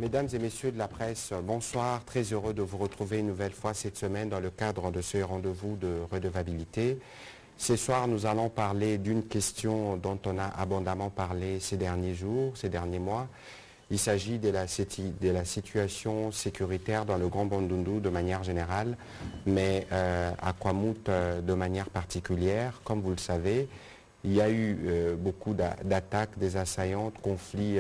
Mesdames et messieurs de la presse, bonsoir. Très heureux de vous retrouver une nouvelle fois cette semaine dans le cadre de ce rendez-vous de redevabilité. Ce soir, nous allons parler d'une question dont on a abondamment parlé ces derniers jours, ces derniers mois. Il s'agit de la situation sécuritaire dans le Grand Bandundu de manière générale, mais à Kwamouth de manière particulière. Comme vous le savez, il y a eu beaucoup d'attaques des assaillants, de conflits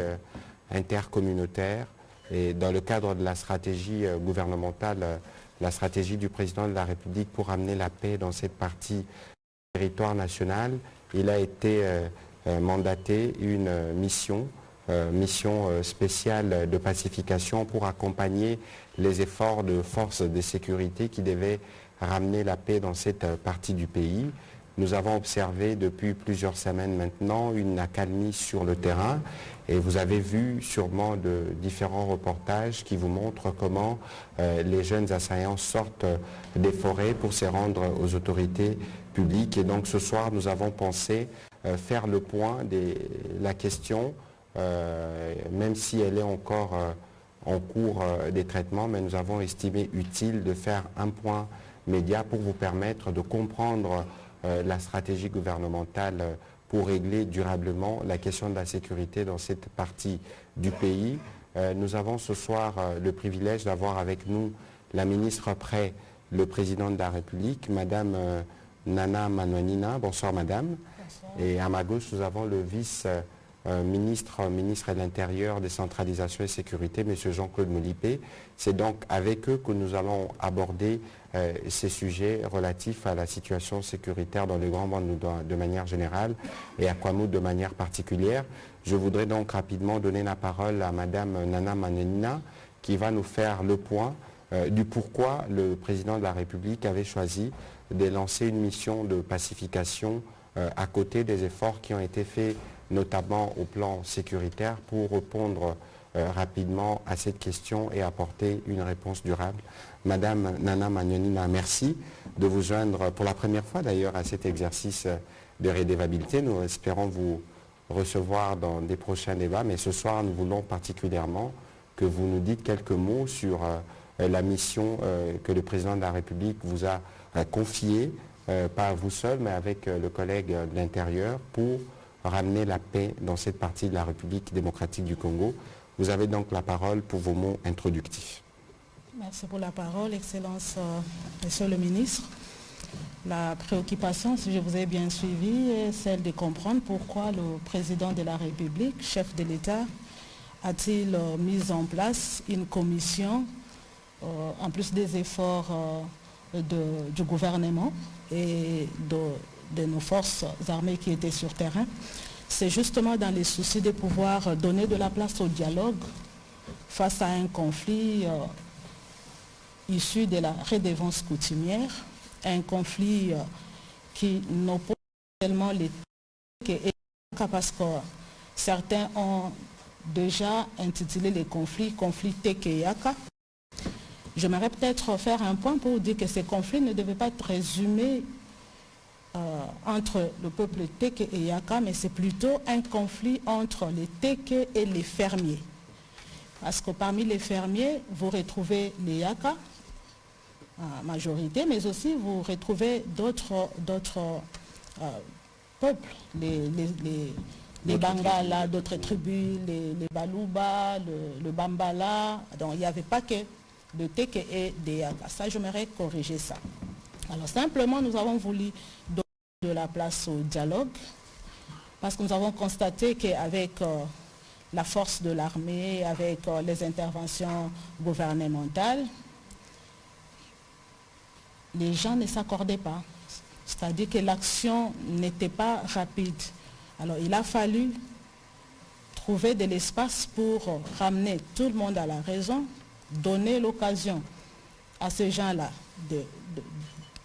intercommunautaires. Et dans le cadre de la stratégie gouvernementale, la stratégie du président de la République pour amener la paix dans cette partie du territoire national, il a été mandaté une mission spéciale de pacification pour accompagner les efforts de forces de sécurité qui devaient ramener la paix dans cette partie du pays. Nous avons observé depuis plusieurs semaines maintenant une accalmie sur le terrain et vous avez vu sûrement de différents reportages qui vous montrent comment les jeunes assaillants sortent des forêts pour se rendre aux autorités publiques. Et donc ce soir, nous avons pensé faire le point de la question, même si elle est encore en cours des traitements, mais nous avons estimé utile de faire un point média pour vous permettre de comprendre la stratégie gouvernementale pour régler durablement la question de la sécurité dans cette partie du pays. Nous avons ce soir le privilège d'avoir avec nous la ministre près le président de la République, Madame Nana Manouanina. Bonsoir Madame. Bonsoir. Et à ma gauche, nous avons le vice-ministre de l'Intérieur, décentralisation et sécurité, M. Jean-Claude Moulipe. C'est donc avec eux que nous allons aborder ces sujets relatifs à la situation sécuritaire dans le Grand Bandundu de manière générale et à Kwamouth de manière particulière. Je voudrais donc rapidement donner la parole à Madame Nana Manouanina qui va nous faire le point du pourquoi le président de la République avait choisi de lancer une mission de pacification à côté des efforts qui ont été faits notamment au plan sécuritaire pour répondre rapidement à cette question et apporter une réponse durable. Madame Nana Manouanina, merci de vous joindre pour la première fois d'ailleurs à cet exercice de redevabilité. Nous espérons vous recevoir dans des prochains débats, mais ce soir nous voulons particulièrement que vous nous dites quelques mots sur la mission que le président de la République vous a confiée, pas à vous seul, mais avec le collègue de l'Intérieur pour ramener la paix dans cette partie de la République démocratique du Congo. Vous avez donc la parole pour vos mots introductifs. Merci pour la parole, Excellence, Monsieur le ministre. La préoccupation, si je vous ai bien suivi, est celle de comprendre pourquoi le président de la République, chef de l'État, a-t-il mis en place une commission, en plus des efforts du gouvernement et de nos forces armées qui étaient sur terrain. C'est justement dans les soucis de pouvoir donner de la place au dialogue face à un conflit issu de la redevance coutumière, un conflit qui n'oppose tellement les parce que certains ont déjà intitulé les conflits Teke-Yaka. J'aimerais peut-être faire un point pour dire que ces conflits ne devaient pas être résumés entre le peuple Teke et Yaka, mais c'est plutôt un conflit entre les Teke et les fermiers. Parce que parmi les fermiers, vous retrouvez les Yaka, en majorité, mais aussi vous retrouvez d'autres peuples, les Bangala, d'autres tribus, les Baluba, le Bambala. Donc il n'y avait pas que de Teke et des Yaka. Ça, j'aimerais corriger ça. Alors simplement, nous avons voulu donner de la place au dialogue parce que nous avons constaté qu'avec la force de l'armée, avec les interventions gouvernementales, les gens ne s'accordaient pas. C'est-à-dire que l'action n'était pas rapide. Alors il a fallu trouver de l'espace pour ramener tout le monde à la raison, donner l'occasion à ces gens-là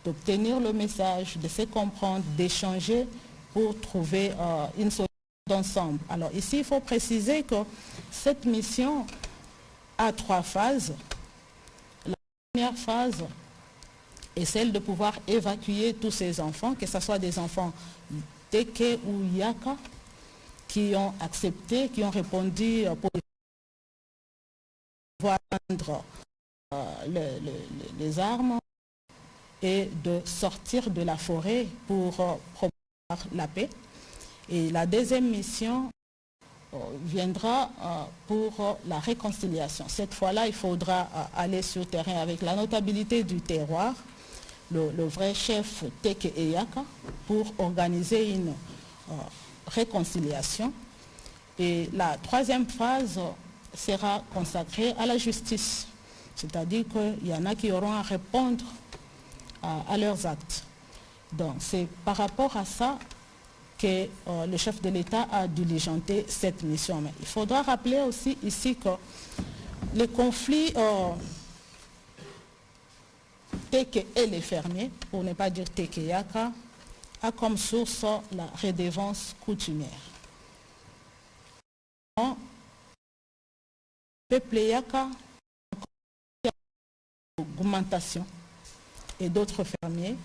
d'obtenir le message, de se comprendre, d'échanger pour trouver une solution d'ensemble. Alors ici, il faut préciser que cette mission a 3 phases. La première phase est celle de pouvoir évacuer tous ces enfants, que ce soit des enfants Teke ou Yaka, qui ont accepté, qui ont répondu pour dissoudre les armes et de sortir de la forêt pour promouvoir la paix. Et la deuxième mission viendra pour la réconciliation. Cette fois-là, il faudra aller sur le terrain avec la notabilité du terroir, le vrai chef Teke Eyaka, pour organiser une réconciliation. Et la troisième phase sera consacrée à la justice. C'est-à-dire qu'il y en a qui auront à répondre à leurs actes. Donc c'est par rapport à ça que le chef de l'État a diligenté cette mission. Mais il faudra rappeler aussi ici que les conflits Teke et les fermiers, pour ne pas dire Teke Yaka, a comme source la redevance coutumière. Le peuple Yaka a une augmentation et d'autres fermiers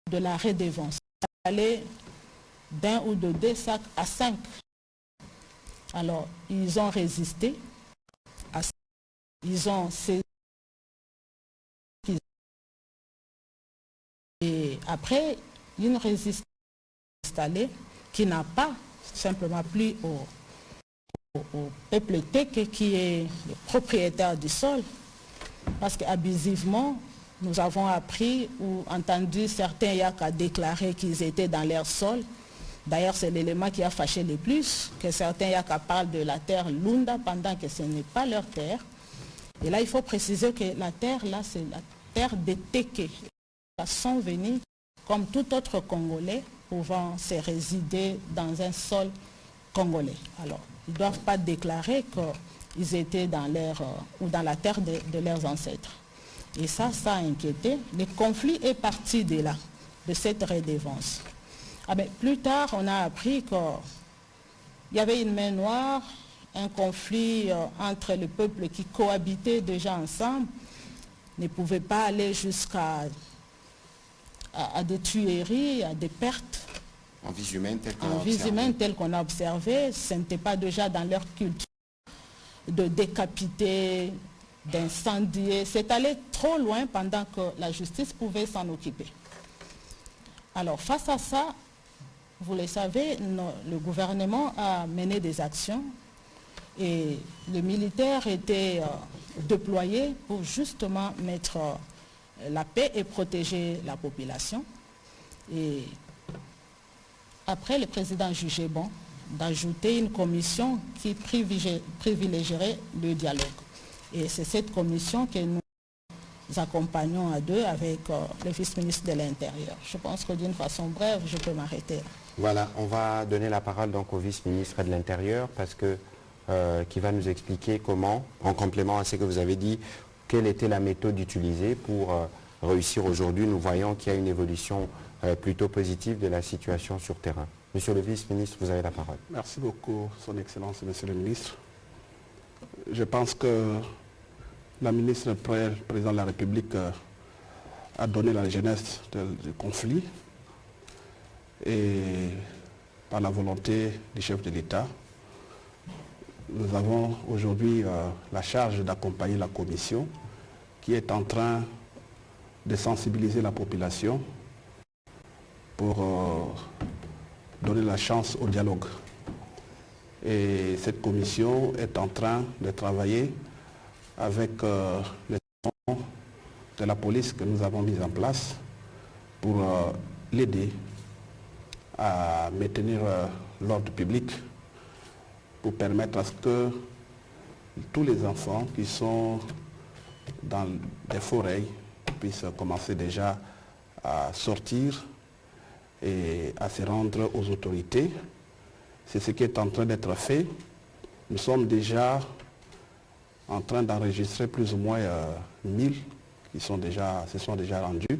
de la redevance. Aller d'un ou de 2 sacs à 5. Alors, ils ont résisté. Ils ont saisi. Et après, une résistance installée qui n'a pas simplement plu au peuple Teke qui est le propriétaire du sol. Parce qu'abusivement, nous avons appris ou entendu certains Yaka déclarer qu'ils étaient dans leur sol. D'ailleurs, c'est l'élément qui a fâché le plus, que certains Yaka parlent de la terre Lunda pendant que ce n'est pas leur terre. Et là, il faut préciser que la terre, là, c'est la terre des Teke. Ils sont venus, comme tout autre Congolais, pouvant se résider dans un sol congolais. Alors, ils ne doivent pas déclarer qu'ils étaient dans ou dans la terre de leurs ancêtres. Et ça a inquiété. Le conflit est parti de là, de cette redevance. Plus tard, on a appris qu'il y avait une main noire, un conflit entre les peuples qui cohabitaient déjà ensemble, ne pouvaient pas aller jusqu'à des tueries, à des pertes. En vie humaine tel qu'on a observé, ce n'était pas déjà dans leur culture de décapiter, d'incendier. C'est allé trop loin pendant que la justice pouvait s'en occuper. Alors face à ça, vous le savez, le gouvernement a mené des actions et les militaires étaient déployés pour justement mettre la paix et protéger la population. Et après, le président jugeait bon d'ajouter une commission qui privilégierait le dialogue. Et c'est cette commission que nous accompagnons à deux avec le vice-ministre de l'Intérieur. Je pense que d'une façon brève, je peux m'arrêter. Voilà, on va donner la parole donc au vice-ministre de l'Intérieur parce que qui va nous expliquer comment, en complément à ce que vous avez dit, quelle était la méthode utilisée pour réussir aujourd'hui. Nous voyons qu'il y a une évolution plutôt positive de la situation sur terrain. Monsieur le vice-ministre, vous avez la parole. Merci beaucoup, Son Excellence, Monsieur le ministre. Je pense que la ministre, le président de la République, a donné la jeunesse du conflit et par la volonté du chef de l'État, nous avons aujourd'hui la charge d'accompagner la commission qui est en train de sensibiliser la population pour donner la chance au dialogue. Et cette commission est en train de travailler avec les agents de la police que nous avons mis en place pour l'aider à maintenir l'ordre public, pour permettre à ce que tous les enfants qui sont dans des forêts puissent commencer déjà à sortir et à se rendre aux autorités. C'est ce qui est en train d'être fait. Nous sommes déjà en train d'enregistrer plus ou moins 1000 qui se sont déjà rendus.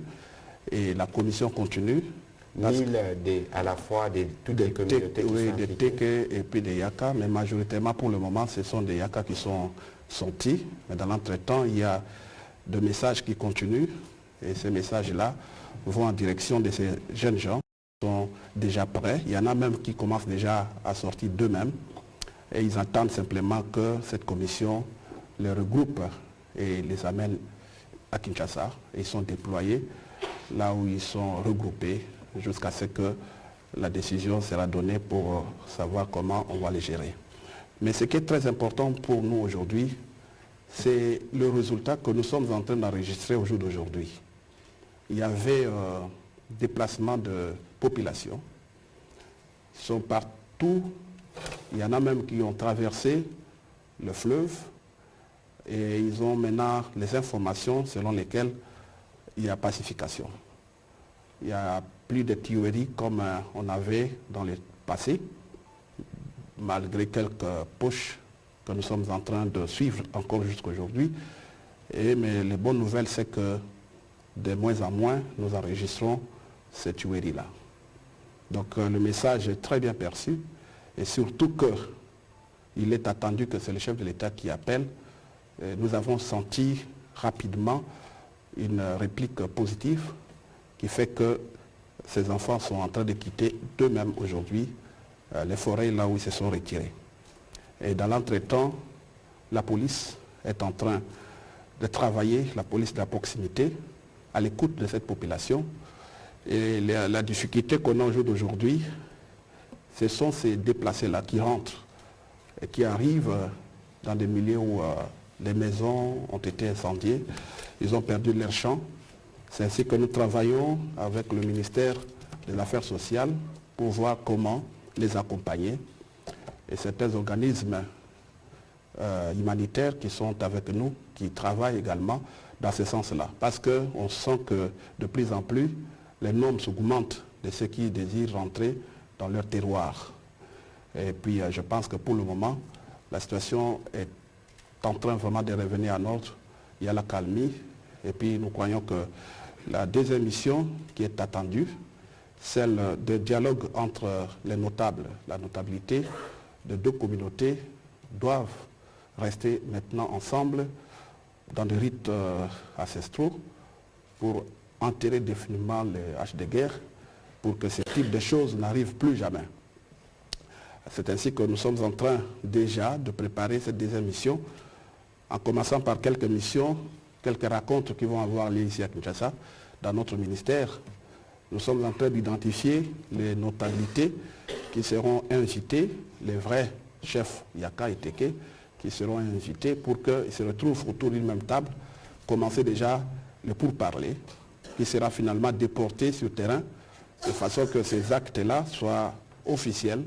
Et la commission continue. 1000 à la fois des toutes les communautés oui, des Teke et puis des Yaka, mais majoritairement pour le moment ce sont des Yaka qui sont sortis. Mais dans l'entretemps, il y a des messages qui continuent et ces messages-là vont en direction de ces jeunes gens qui sont déjà prêts. Il y en a même qui commencent déjà à sortir d'eux-mêmes et ils attendent simplement que cette commission les regroupent et les amènent à Kinshasa. Et ils sont déployés là où ils sont regroupés jusqu'à ce que la décision sera donnée pour savoir comment on va les gérer. Mais ce qui est très important pour nous aujourd'hui, c'est le résultat que nous sommes en train d'enregistrer au jour d'aujourd'hui. Il y avait déplacement de population. Ils sont partout. Il y en a même qui ont traversé le fleuve et ils ont maintenant les informations selon lesquelles il y a pacification. Il n'y a plus de tueries comme on avait dans le passé, malgré quelques pushs que nous sommes en train de suivre encore jusqu'à aujourd'hui. Mais les bonnes nouvelles, c'est que de moins en moins, nous enregistrons ces tueries-là. Donc le message est très bien perçu et surtout qu'il est attendu que c'est le chef de l'État qui appelle. Nous avons senti rapidement une réplique positive qui fait que ces enfants sont en train de quitter d'eux-mêmes aujourd'hui les forêts là où ils se sont retirés. Et dans l'entretemps, la police est en train de travailler, la police de la proximité, à l'écoute de cette population. Et la difficulté qu'on a au jour d'aujourd'hui, ce sont ces déplacés-là qui rentrent et qui arrivent dans des milieux où les maisons ont été incendiées, ils ont perdu leurs champs. C'est ainsi que nous travaillons avec le ministère des Affaires sociales pour voir comment les accompagner. Et certains organismes humanitaires qui sont avec nous, qui travaillent également dans ce sens-là. Parce qu'on sent que de plus en plus, les nombres augmentent de ceux qui désirent rentrer dans leur terroir. Et puis je pense que pour le moment, la situation est en train vraiment de revenir en ordre. Il y a la calmie. Et puis nous croyons que la deuxième mission qui est attendue, celle de dialogue entre les notables, la notabilité de deux communautés, doivent rester maintenant ensemble dans des rites ancestraux pour enterrer définitivement les haches de guerre, pour que ce type de choses n'arrive plus jamais. C'est ainsi que nous sommes en train déjà de préparer cette deuxième mission, en commençant par quelques missions, quelques rencontres qui vont avoir lieu ici à Kinshasa, dans notre ministère. Nous sommes en train d'identifier les notabilités qui seront invitées, les vrais chefs Yaka et Teke, qui seront invités pour qu'ils se retrouvent autour d'une même table, commencer déjà le pourparler, qui sera finalement déporté sur le terrain, de façon que ces actes-là soient officiels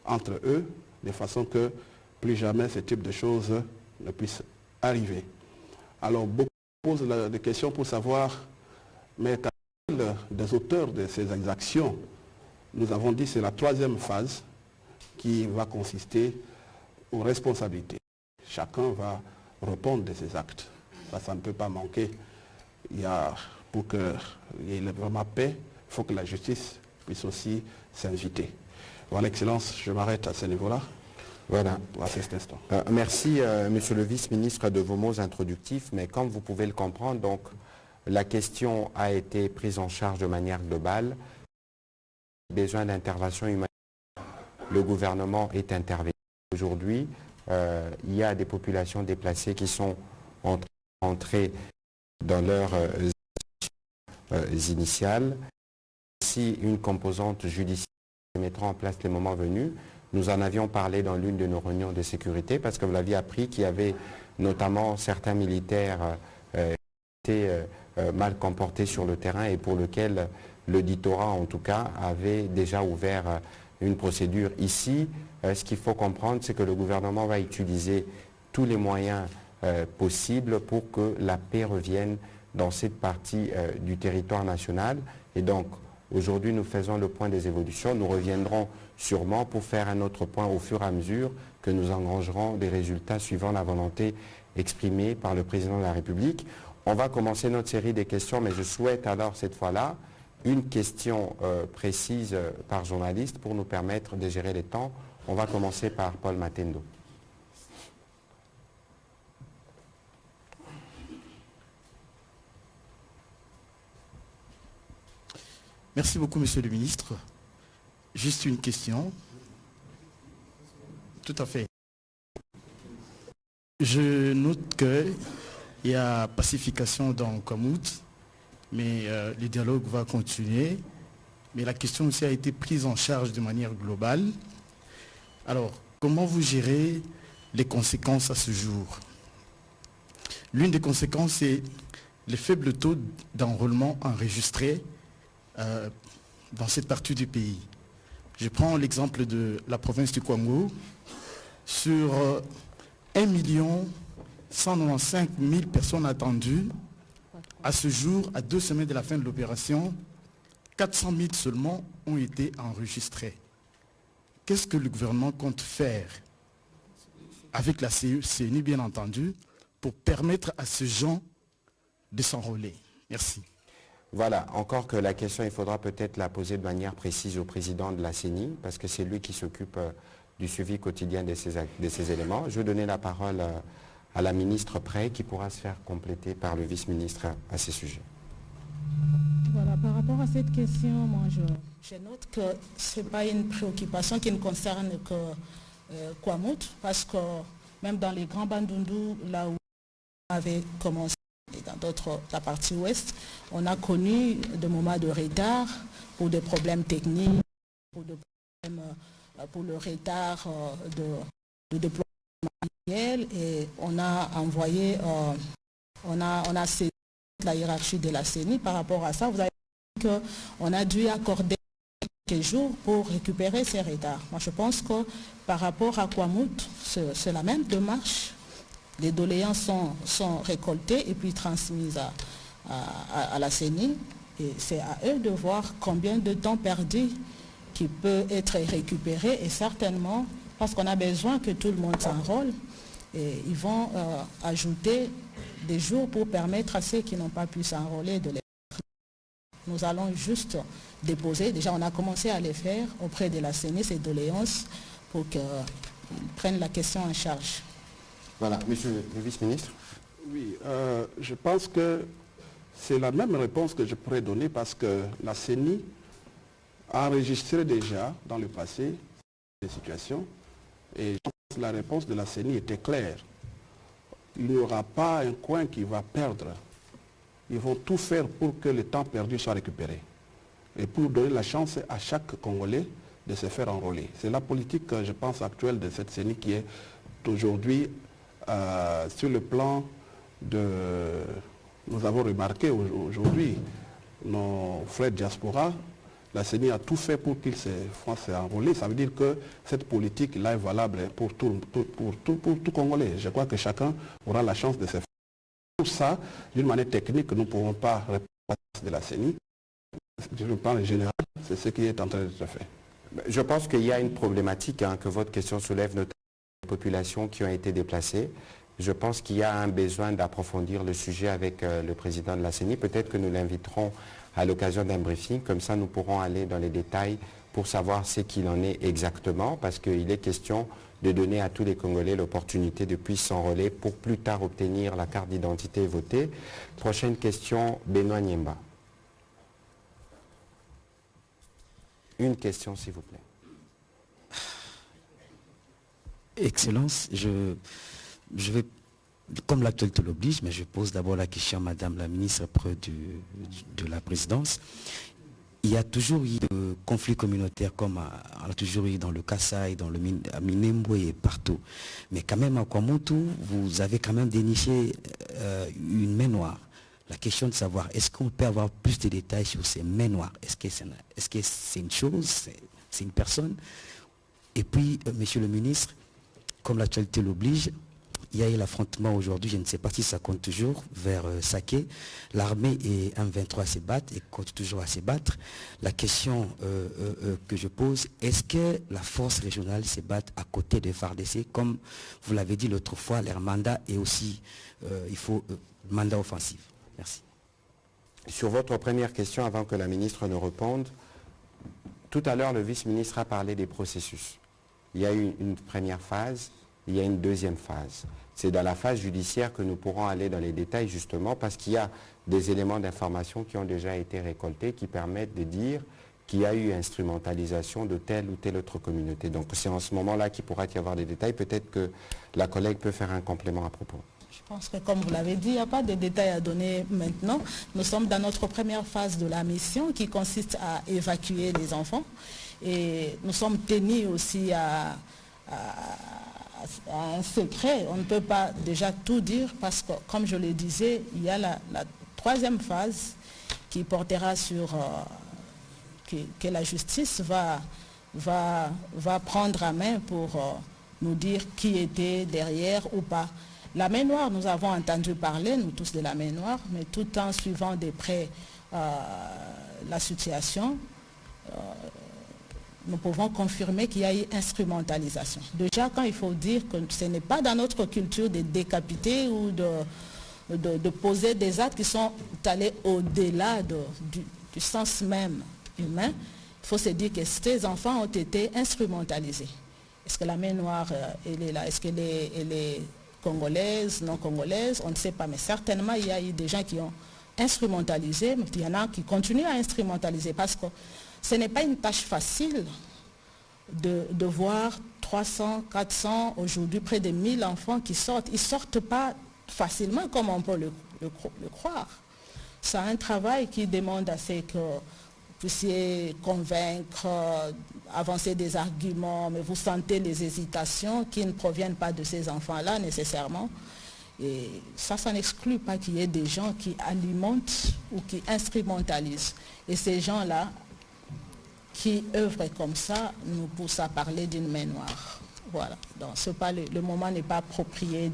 entre eux, de façon que plus jamais ce type de choses ne puisse arriver. Alors, beaucoup posent des questions pour savoir, mais des auteurs de ces exactions, nous avons dit que c'est la troisième phase qui va consister aux responsabilités. Chacun va répondre de ses actes. Ça ne peut pas manquer. Pour qu'il y ait vraiment paix, il faut que la justice puisse aussi s'inviter. Voilà, Excellence, je m'arrête à ce niveau-là. Voilà. À cet instant. Merci, Monsieur le vice-ministre, de vos mots introductifs, mais comme vous pouvez le comprendre, donc, la question a été prise en charge de manière globale. Besoin d'intervention humanitaire, le gouvernement est intervenu. Aujourd'hui, il y a des populations déplacées qui sont entrées dans leurs initiales. Si une composante judiciaire se mettra en place les moments venus, nous en avions parlé dans l'une de nos réunions de sécurité parce que vous l'aviez appris qu'il y avait notamment certains militaires qui étaient mal comportés sur le terrain et pour lequel l'auditorat en tout cas avait déjà ouvert une procédure ici. Ce qu'il faut comprendre, c'est que le gouvernement va utiliser tous les moyens possibles pour que la paix revienne dans cette partie du territoire national. Et donc, aujourd'hui, nous faisons le point des évolutions. Nous reviendrons sûrement pour faire un autre point au fur et à mesure que nous engrangerons des résultats suivant la volonté exprimée par le président de la République. On va commencer notre série des questions, mais je souhaite alors cette fois-là une question précise par journaliste pour nous permettre de gérer les temps. On va commencer par Paul Matendo. Merci beaucoup, Monsieur le Ministre. Juste une question. Tout à fait. Je note qu'il y a pacification dans Kwamout, mais le dialogue va continuer. Mais la question aussi a été prise en charge de manière globale. Alors, comment vous gérez les conséquences à ce jour? L'une des conséquences, c'est le faible taux d'enrôlement enregistré dans cette partie du pays. Je prends l'exemple de la province du Kwango. Sur 1 195 000 personnes attendues, à ce jour, à 2 semaines de la fin de l'opération, 400 000 seulement ont été enregistrés. Qu'est-ce que le gouvernement compte faire, avec la CENI bien entendu, pour permettre à ces gens de s'enrôler? Merci. Voilà, encore que la question, il faudra peut-être la poser de manière précise au président de la CENI, parce que c'est lui qui s'occupe du suivi quotidien de ces éléments. Je vais donner la parole à la ministre Prey, qui pourra se faire compléter par le vice-ministre à ces sujets. Voilà, par rapport à cette question, moi je note que ce n'est pas une préoccupation qui ne concerne que Kwamout, parce que même dans les grands Bandundu, là où on avait commencé, et dans d'autres, la partie ouest, on a connu des moments de retard pour des problèmes techniques, pour le retard de déploiement matériel, et on a envoyé, on a saisi la hiérarchie de la CENI par rapport à ça. Vous avez vu qu'on a dû accorder quelques jours pour récupérer ces retards. Moi, je pense que par rapport à Kwamout, c'est la même démarche. Les doléances sont récoltées et puis transmises à la CENI. Et c'est à eux de voir combien de temps perdu qui peut être récupéré. Et certainement, parce qu'on a besoin que tout le monde s'enrôle, et ils vont ajouter des jours pour permettre à ceux qui n'ont pas pu s'enrôler de les faire. Nous allons juste déposer, déjà on a commencé à les faire auprès de la CENI, ces doléances, pour qu'ils prennent la question en charge. Voilà, monsieur le vice-ministre. Oui, je pense que c'est la même réponse que je pourrais donner, parce que la CENI a enregistré déjà dans le passé des situations, et je pense que la réponse de la CENI était claire. Il n'y aura pas un coin qui va perdre. Ils vont tout faire pour que le temps perdu soit récupéré, et pour donner la chance à chaque Congolais de se faire enrôler. C'est la politique, je pense, actuelle de cette CENI qui est aujourd'hui sur le plan de... Nous avons remarqué aujourd'hui nos frères diaspora, la CENI a tout fait pour qu'ils se fassent enrôler. Ça veut dire que cette politique-là est valable pour tout Congolais. Je crois que chacun aura la chance de se faire. Pour ça, d'une manière technique, nous ne pouvons pas répondre à la de la CENI. Je parle en général, c'est ce qui est en train d'être fait. Je pense qu'il y a une problématique que votre question soulève, notamment les populations qui ont été déplacées. Je pense qu'il y a un besoin d'approfondir le sujet avec le président de la CENI. Peut-être que nous l'inviterons à l'occasion d'un briefing, comme ça nous pourrons aller dans les détails pour savoir ce qu'il en est exactement, parce qu'il est question de donner à tous les Congolais l'opportunité de pouvoir s'enrôler pour plus tard obtenir la carte d'identité et voter. Prochaine question, Benoît Niemba. Une question, s'il vous plaît. Excellence, je vais, comme l'actualité l'oblige, mais je pose d'abord la question à Madame la ministre près de la présidence. Il y a toujours eu de conflits communautaires comme on a toujours eu dans le Kassai, dans le Minembwe et partout. Mais quand même à Kwamout, vous avez quand même déniché une main noire. La question de savoir, est-ce qu'on peut avoir plus de détails sur ces mains noires? Est-ce que c'est une chose, c'est une personne? Et puis, monsieur le ministre, comme l'actualité l'oblige, il y a eu l'affrontement aujourd'hui, je ne sais pas si ça compte toujours, vers Saké. L'armée et M23 se battent et compte toujours à se battre. La question que je pose, est-ce que la force régionale se bat à côté de FARDC? Comme vous l'avez dit l'autre fois, leur mandat est aussi, il faut mandat offensif. Merci. Sur votre première question, avant que la ministre ne réponde, tout à l'heure, le vice-ministre a parlé des processus. Il y a eu une première phase, il y a une deuxième phase. C'est dans la phase judiciaire que nous pourrons aller dans les détails justement parce qu'il y a des éléments d'information qui ont déjà été récoltés qui permettent de dire qu'il y a eu instrumentalisation de telle ou telle autre communauté. Donc c'est en ce moment-là qu'il pourra y avoir des détails. Peut-être que la collègue peut faire un complément à propos. Je pense que comme vous l'avez dit, il n'y a pas de détails à donner maintenant. Nous sommes dans notre première phase de la mission qui consiste à évacuer les enfants. Et nous sommes tenus aussi à un secret. On ne peut pas déjà tout dire parce que, comme je le disais, il y a la troisième phase qui portera sur que la justice va prendre à main pour nous dire qui était derrière ou pas. La main noire, nous avons entendu parler, nous tous, de la main noire, mais tout en suivant de près la situation, nous pouvons confirmer qu'il y a eu instrumentalisation. Déjà, quand il faut dire que ce n'est pas dans notre culture de décapiter ou de poser des actes qui sont allés au-delà du sens même humain, il faut se dire que ces enfants ont été instrumentalisés. Est-ce que la main noire, elle est là? Est-ce qu'elle est congolaise, non congolaise? On ne sait pas, mais certainement, il y a eu des gens qui ont instrumentalisé, mais il y en a qui continuent à instrumentaliser parce que ce n'est pas une tâche facile de voir 300, 400, aujourd'hui près de 1000 enfants qui sortent. Ils ne sortent pas facilement comme on peut le croire. C'est un travail qui demande à ce que vous puissiez convaincre, avancer des arguments, mais vous sentez les hésitations qui ne proviennent pas de ces enfants-là nécessairement. Et ça n'exclut pas qu'il y ait des gens qui alimentent ou qui instrumentalisent. Et ces gens-là, qui œuvrent comme ça, nous poussent à parler d'une main noire. Voilà. Donc, le moment n'est pas approprié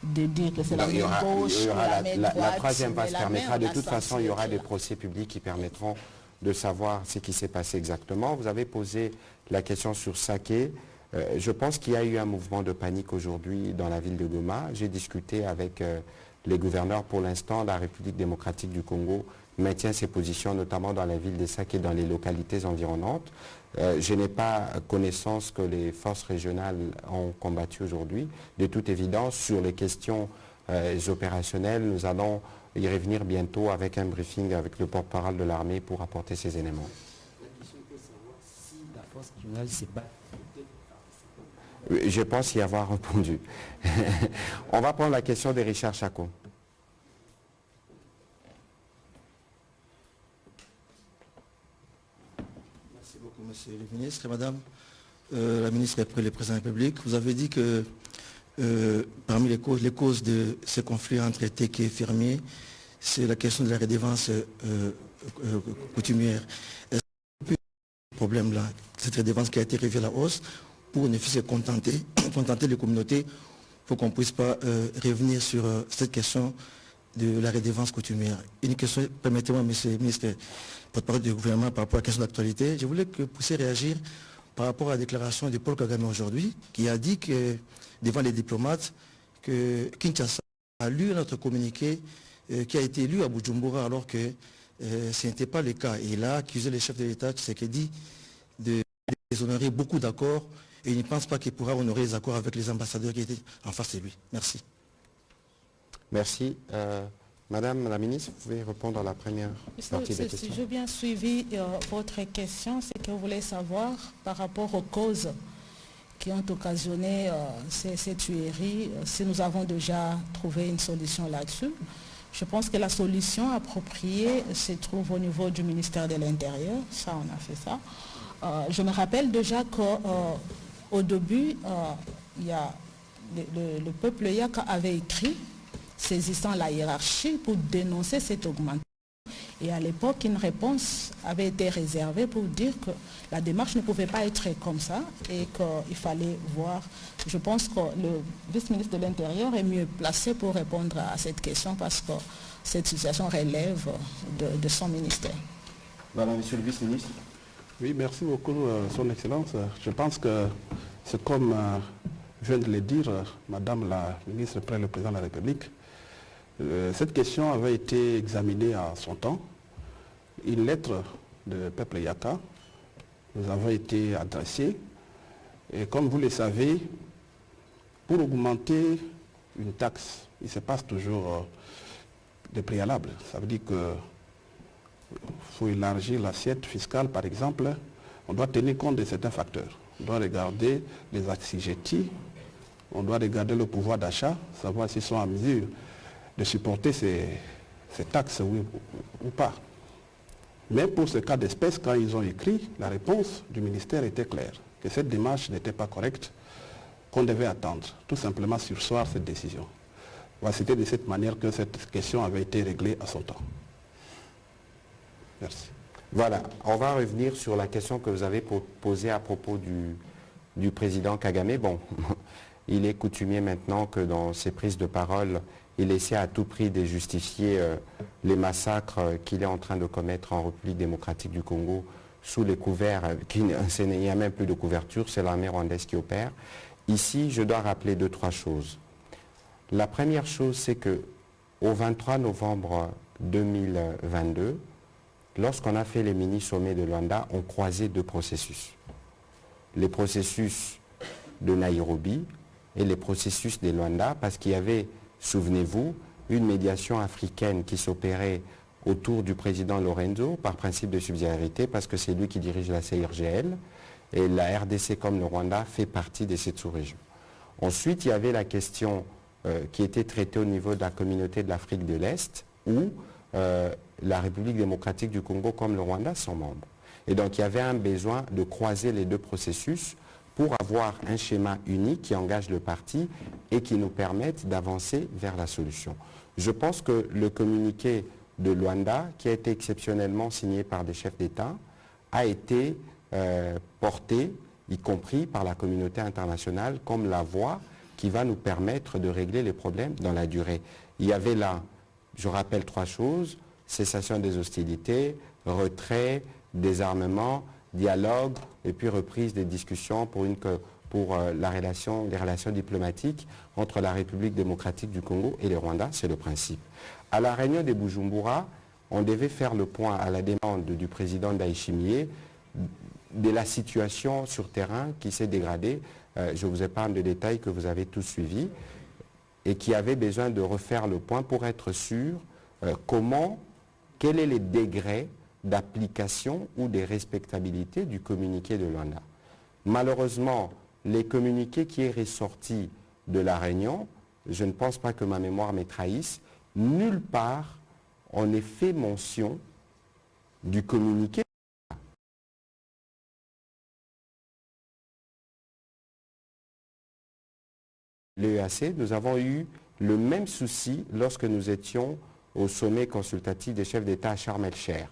de dire que c'est la main gauche, la main droite. La troisième phase permettra, de toute façon, il y aura des procès publics qui permettront de savoir ce qui s'est passé exactement. Vous avez posé la question sur Saké. Je pense qu'il y a eu un mouvement de panique aujourd'hui dans la ville de Goma. J'ai discuté avec les gouverneurs. Pour l'instant, la République démocratique du Congo maintient ses positions, notamment dans la ville de Saké et dans les localités environnantes. Je n'ai pas connaissance que les forces régionales ont combattu aujourd'hui. De toute évidence, sur les questions opérationnelles, nous allons y revenir bientôt avec un briefing avec le porte-parole de l'armée pour apporter ces éléments. La question est de savoir si la force régionale s'est battue. Je pense y avoir répondu. On va prendre la question de Richard Chako. Merci beaucoup, monsieur le ministre. Madame la ministre après le président de la République, vous avez dit que parmi les causes de ce conflit entre Téké et fermiers, c'est la question de la redevance coutumière. Est-ce que le problème là, cette redevance qui a été revue à la hausse, pour ne se contenter les communautés, pour qu'on ne puisse pas revenir sur cette question de la redevance coutumière. Une question, permettez-moi, monsieur le ministre, porte-parole du gouvernement par rapport à la question d'actualité. Je voulais que vous puissiez réagir par rapport à la déclaration de Paul Kagame aujourd'hui, qui a dit que, devant les diplomates, que Kinshasa a lu notre communiqué qui a été lu à Bujumbura alors que ce n'était pas le cas. Et il a accusé les chefs de l'État, Tshisekedi, de déshonorer beaucoup d'accords et il ne pense pas qu'il pourra honorer les accords avec les ambassadeurs qui étaient en face de lui. Merci. Merci. Madame la ministre, vous pouvez répondre à la première partie des questions. Si j'ai bien suivi votre question, c'est que vous voulez savoir par rapport aux causes qui ont occasionné ces tueries, si nous avons déjà trouvé une solution là-dessus. Je pense que la solution appropriée se trouve au niveau du ministère de l'Intérieur. Ça, on a fait ça. Je me rappelle déjà qu'au début, il y a le peuple Yaka avait écrit saisissant la hiérarchie pour dénoncer cette augmentation. Et à l'époque, une réponse avait été réservée pour dire que la démarche ne pouvait pas être comme ça et qu'il fallait voir. Je pense que le vice-ministre de l'Intérieur est mieux placé pour répondre à cette question parce que cette situation relève de son ministère. Voilà, monsieur le vice-ministre. Oui, merci beaucoup, Son Excellence. Je pense que c'est comme vient de le dire Madame la ministre près le président de la République. Cette question avait été examinée à son temps. Une lettre de peuple Yaka nous avait été adressée. Et comme vous le savez, pour augmenter une taxe, il se passe toujours des préalables. Ça veut dire que faut élargir l'assiette fiscale, par exemple, on doit tenir compte de certains facteurs. On doit regarder les assujettis, on doit regarder le pouvoir d'achat, savoir s'ils sont en mesure de supporter ces taxes ou pas. Mais pour ce cas d'espèce, quand ils ont écrit, la réponse du ministère était claire, que cette démarche n'était pas correcte, qu'on devait attendre, tout simplement surseoir cette décision. Voilà, c'était de cette manière que cette question avait été réglée à son temps. Merci. Voilà, on va revenir sur la question que vous avez posée à propos du président Kagame. Bon, il est coutumier maintenant que dans ses prises de parole, il essaie à tout prix de justifier les massacres qu'il est en train de commettre en République démocratique du Congo sous les couverts, il n'y a même plus de couverture, c'est l'armée rwandaise qui opère. Ici, je dois rappeler 2-3 choses. La première chose, c'est que au 23 novembre 2022, lorsqu'on a fait les mini-sommets de Luanda, on croisait 2 processus. Les processus de Nairobi et les processus de Luanda, parce qu'il y avait, souvenez-vous, une médiation africaine qui s'opérait autour du président Lorenzo par principe de subsidiarité, parce que c'est lui qui dirige la CIRGL, et la RDC comme le Rwanda fait partie de cette sous-région. Ensuite, il y avait la question qui était traitée au niveau de la communauté de l'Afrique de l'Est, où la République démocratique du Congo comme le Rwanda sont membres. Et donc il y avait un besoin de croiser les 2 processus pour avoir un schéma unique qui engage le parti et qui nous permette d'avancer vers la solution. Je pense que le communiqué de Luanda, qui a été exceptionnellement signé par des chefs d'État, a été porté, y compris par la communauté internationale, comme la voie qui va nous permettre de régler les problèmes dans la durée. Il y avait là, je rappelle 3 choses, cessation des hostilités, retrait, désarmement, dialogue et puis reprise des discussions pour les relations diplomatiques entre la République démocratique du Congo et le Rwanda, c'est le principe. À la réunion de Bujumbura, on devait faire le point à la demande du président Ndayishimiye de la situation sur terrain qui s'est dégradée. Je vous épargne de détails que vous avez tous suivis et qui avait besoin de refaire le point pour être sûr quel est le degré d'application ou de respectabilité du communiqué de Luanda. Malheureusement, les communiqués qui est ressorti de la réunion, je ne pense pas que ma mémoire me trahisse, nulle part on n'est fait mention du communiqué. L'EAC, nous avons eu le même souci lorsque nous étions au sommet consultatif des chefs d'État à Sharm el-Sheikh.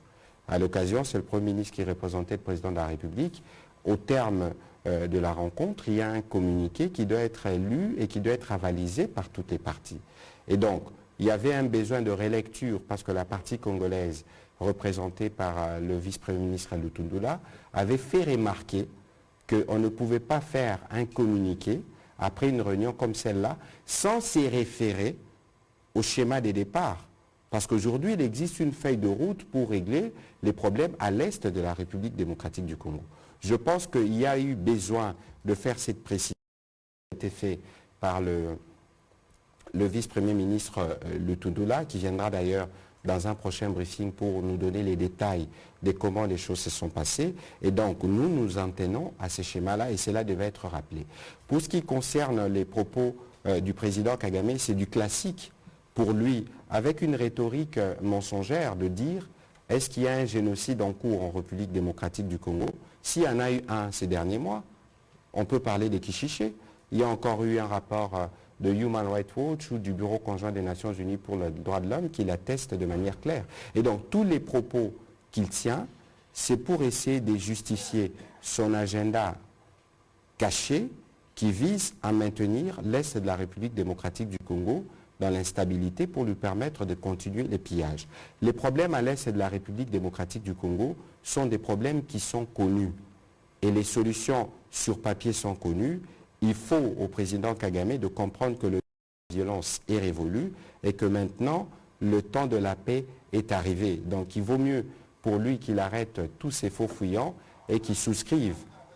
À l'occasion, c'est le Premier ministre qui représentait le Président de la République. Au terme de la rencontre, il y a un communiqué qui doit être lu et qui doit être avalisé par toutes les parties. Et donc, il y avait un besoin de relecture parce que la partie congolaise, représentée par le vice-premier ministre Lutundula, avait fait remarquer qu'on ne pouvait pas faire un communiqué après une réunion comme celle-là sans s'y référer au schéma des départs. Parce qu'aujourd'hui, il existe une feuille de route pour régler les problèmes à l'est de la République démocratique du Congo. Je pense qu'il y a eu besoin de faire cette précision qui a été faite par le vice-premier ministre Lutundula, qui viendra d'ailleurs dans un prochain briefing pour nous donner les détails de comment les choses se sont passées. Et donc, nous nous en tenons à ces schémas-là et cela devait être rappelé. Pour ce qui concerne les propos du président Kagame, c'est du classique pour lui, avec une rhétorique mensongère de dire est-ce qu'il y a un génocide en cours en République démocratique du Congo? S'il y en a eu un ces derniers mois, on peut parler des Kishiché. Il y a encore eu un rapport de Human Rights Watch ou du Bureau conjoint des Nations Unies pour le droit de l'homme qui l'atteste de manière claire. Et donc tous les propos qu'il tient, c'est pour essayer de justifier son agenda caché qui vise à maintenir l'Est de la République démocratique du Congo dans l'instabilité pour lui permettre de continuer les pillages. Les problèmes à l'Est de la République démocratique du Congo sont des problèmes qui sont connus et les solutions sur papier sont connues. Il faut au président Kagame de comprendre que la violence est révolue et que maintenant le temps de la paix est arrivé. Donc il vaut mieux pour lui qu'il arrête tous ces faux fuyants et qu'il souscrive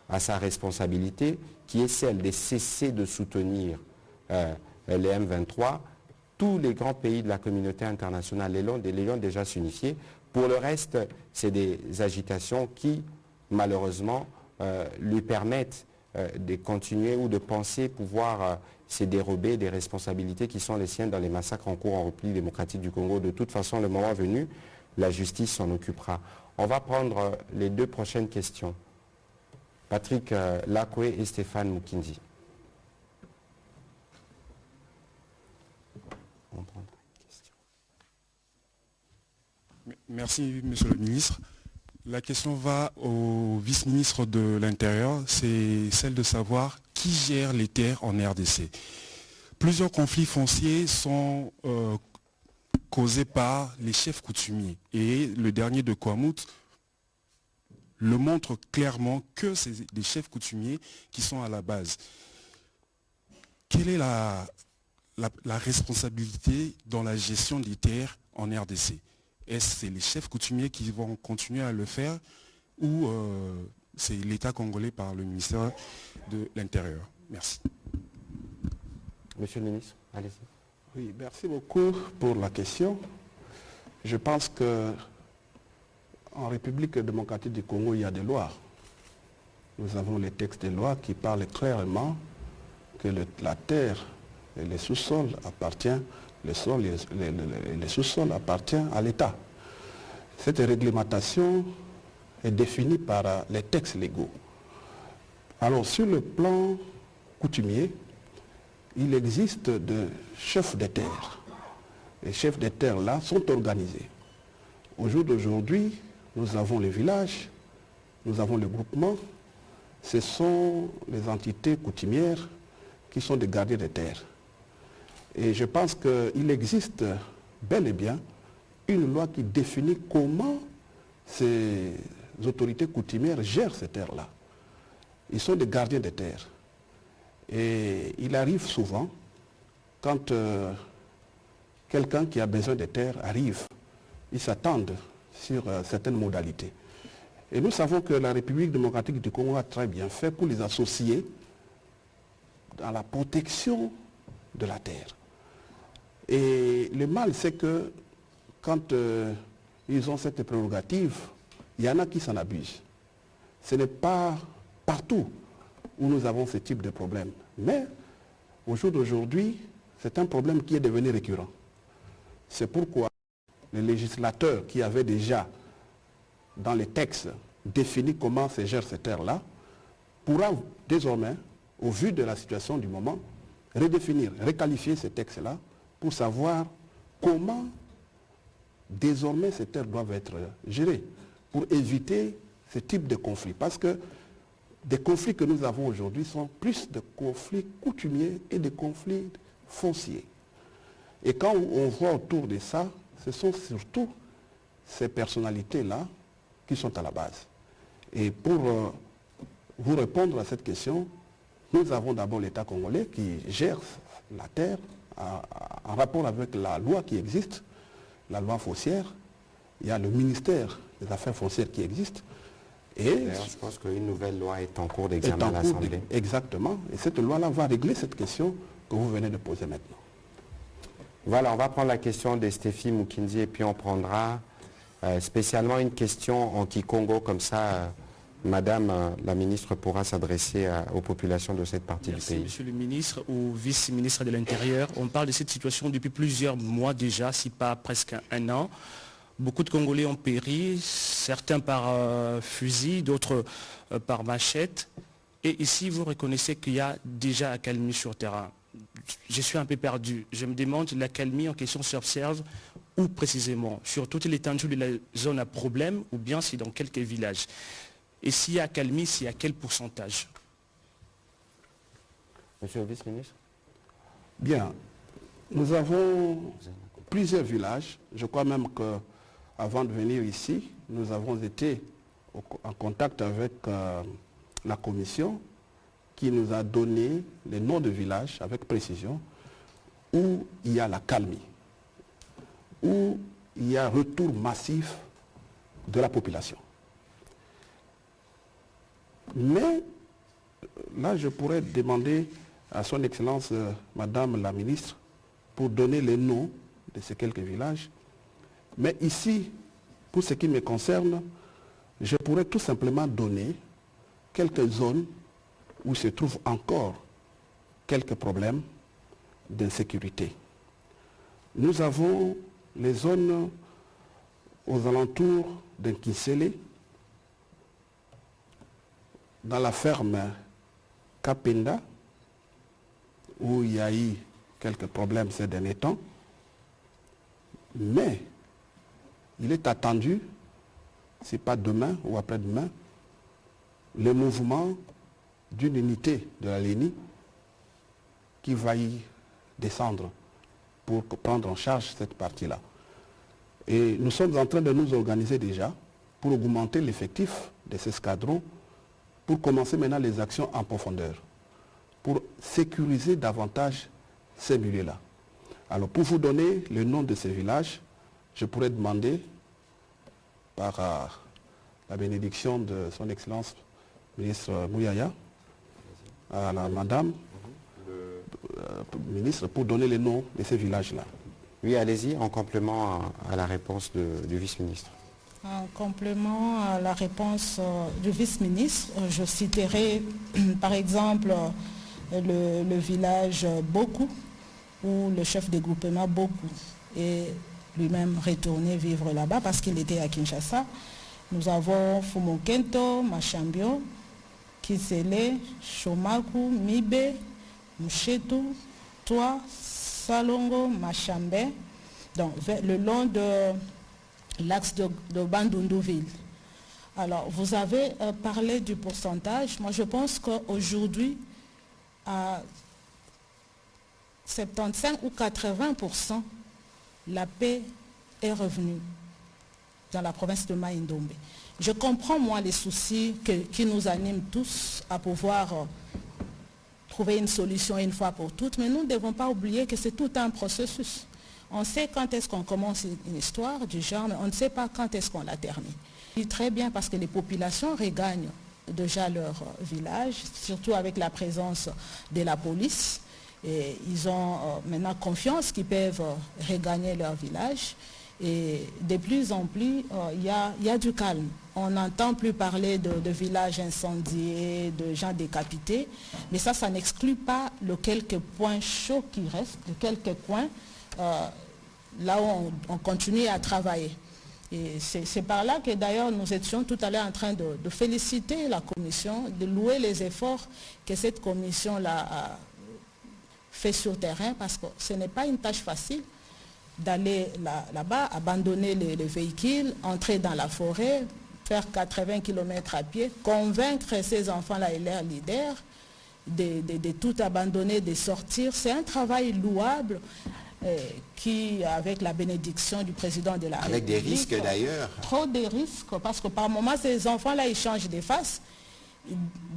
à sa responsabilité qui est celle de cesser de soutenir les M23. Tous les grands pays de la communauté internationale les ont déjà signifiés Pour le reste, c'est des agitations qui, malheureusement, lui permettent de continuer ou de penser pouvoir se dérober des responsabilités qui sont les siennes dans les massacres en cours en République démocratique du Congo. De toute façon, le moment venu, la justice s'en occupera. On va prendre les deux prochaines questions. Patrick Lakwe et Stéphane Mukindi. On prend une question. Merci, Monsieur le ministre. La question va au vice-ministre de l'Intérieur. C'est celle de savoir qui gère les terres en RDC. Plusieurs conflits fonciers sont causés par les chefs coutumiers. Et le dernier de Kwamouth le montre clairement que c'est des chefs coutumiers qui sont à la base. Quelle est la responsabilité dans la gestion des terres en RDC? Est-ce que c'est les chefs coutumiers qui vont continuer à le faire ou c'est l'État congolais par le ministère de l'Intérieur? Merci. Monsieur le ministre, allez-y. Oui, merci beaucoup pour la question. Je pense que en République démocratique du Congo, il y a des lois. Nous avons les textes des lois qui parlent clairement que la terre et les sous-sols appartiennent, le sol et les sous-sols appartiennent à l'État. Cette réglementation est définie par les textes légaux. Alors sur le plan coutumier, il existe des chefs de terre. Les chefs de terre là sont organisés. Au jour d'aujourd'hui, nous avons les villages, nous avons le groupement. Ce sont les entités coutumières qui sont des gardiens de terre. Et je pense qu'il existe bel et bien une loi qui définit comment ces autorités coutumières gèrent ces terres-là. Ils sont des gardiens de terre. Et il arrive souvent, quand quelqu'un qui a besoin de terre arrive, ils s'attendent sur certaines modalités. Et nous savons que la République démocratique du Congo a très bien fait pour les associer dans la protection de la terre. Et le mal, c'est que quand ils ont cette prérogative, il y en a qui s'en abusent. Ce n'est pas partout où nous avons ce type de problème. Mais au jour d'aujourd'hui, c'est un problème qui est devenu récurrent. C'est pourquoi le législateur qui avait déjà dans les textes défini comment se gère ces terres-là pourra désormais, au vu de la situation du moment, redéfinir, requalifier ces textes-là pour savoir comment désormais ces terres doivent être gérées pour éviter ce type de conflits. Parce que des conflits que nous avons aujourd'hui sont plus de conflits coutumiers et de conflits fonciers. Et quand on voit autour de ça, ce sont surtout ces personnalités-là qui sont à la base. Et pour vous répondre à cette question, nous avons d'abord l'État congolais qui gère la terre en rapport avec la loi qui existe, la loi foncière. Il y a le ministère des Affaires foncières qui existe. Et d'ailleurs, je pense qu'une nouvelle loi est en cours d'examen à l'Assemblée. Exactement. Et cette loi-là va régler cette question que vous venez de poser maintenant. Voilà, on va prendre la question de Stéphie Mukindi et puis on prendra spécialement une question en Kikongo, comme ça, Madame la ministre pourra s'adresser aux populations de cette partie du pays. Monsieur le ministre ou vice-ministre de l'Intérieur, on parle de cette situation depuis plusieurs mois déjà, si pas presque un an. Beaucoup de Congolais ont péri, certains par fusil, d'autres par machette. Et ici, vous reconnaissez qu'il y a déjà accalmie sur terrain. Je suis un peu perdu. Je me demande, l'accalmie en question s'observe où précisément? Sur toute l'étendue de la zone à problème ou bien c'est dans quelques villages? Et s'il y a accalmie, c'est à quel pourcentage? Monsieur le vice-ministre. Bien. Nous avons plusieurs villages. Je crois même qu'avant de venir ici, nous avons été en contact avec la commission qui nous a donné les noms de villages avec précision où il y a la calmie, où il y a un retour massif de la population. Mais là, je pourrais demander à son Excellence, Madame la Ministre, pour donner les noms de ces quelques villages. Mais ici, Pour ce qui me concerne, je pourrais tout simplement donner quelques zones où se trouvent encore quelques problèmes d'insécurité. Nous avons les zones aux alentours d'Nkinsele, dans la ferme Kapenda, où il y a eu quelques problèmes ces derniers temps, mais il est attendu, si pas demain ou après-demain, le mouvement d'une unité de la LENI qui va y descendre pour prendre en charge cette partie-là. Et nous sommes en train de nous organiser déjà pour augmenter l'effectif de ces escadrons, pour commencer maintenant les actions en profondeur, pour sécuriser davantage ces milieux-là. Alors pour vous donner le nom de ces villages, je pourrais demander par la bénédiction de son Excellence ministre Mouyaya à la Madame ministre pour donner les noms de ces villages-là. Oui, allez-y, en complément à la réponse du vice-ministre. En complément à la réponse du vice-ministre, je citerai par exemple le village Boku, où le chef de groupement Boku est lui-même retourné vivre là-bas parce qu'il était à Kinshasa. Nous avons Fumokento, Machambio, Kisele, Shomaku, Mibe, Mchetu, Toi, Salongo, Machambe, donc le long de l'axe de Bandundouville. Alors, vous avez parlé du pourcentage. Moi, je pense qu'aujourd'hui, à 75 ou 80%, la paix est revenue dans la province de Mai-Ndombe. Je comprends, moi, les soucis qui nous animent tous à pouvoir trouver une solution une fois pour toutes, mais nous ne devons pas oublier que c'est tout un processus. On sait quand est-ce qu'on commence une histoire du genre, mais on ne sait pas quand est-ce qu'on la termine. Et très bien parce que les populations regagnent déjà leur village, surtout avec la présence de la police. Et ils ont maintenant confiance qu'ils peuvent regagner leur village. Et de plus en plus, il y a du calme. On n'entend plus parler de villages incendiés, de gens décapités. Mais ça n'exclut pas le quelques points chauds qui restent, de quelques coins là où on continue à travailler. Et c'est par là que d'ailleurs nous étions tout à l'heure en train de féliciter la commission, de louer les efforts que cette commission-là a fait sur terrain, parce que ce n'est pas une tâche facile d'aller là-bas, abandonner les véhicules, entrer dans la forêt, faire 80 km à pied, convaincre ces enfants-là et leurs leaders de tout abandonner, de sortir. C'est un travail louable qui, avec la bénédiction du président de la République... Avec des risques d'ailleurs. Trop de risques, parce que par moments, ces enfants-là, ils changent de face.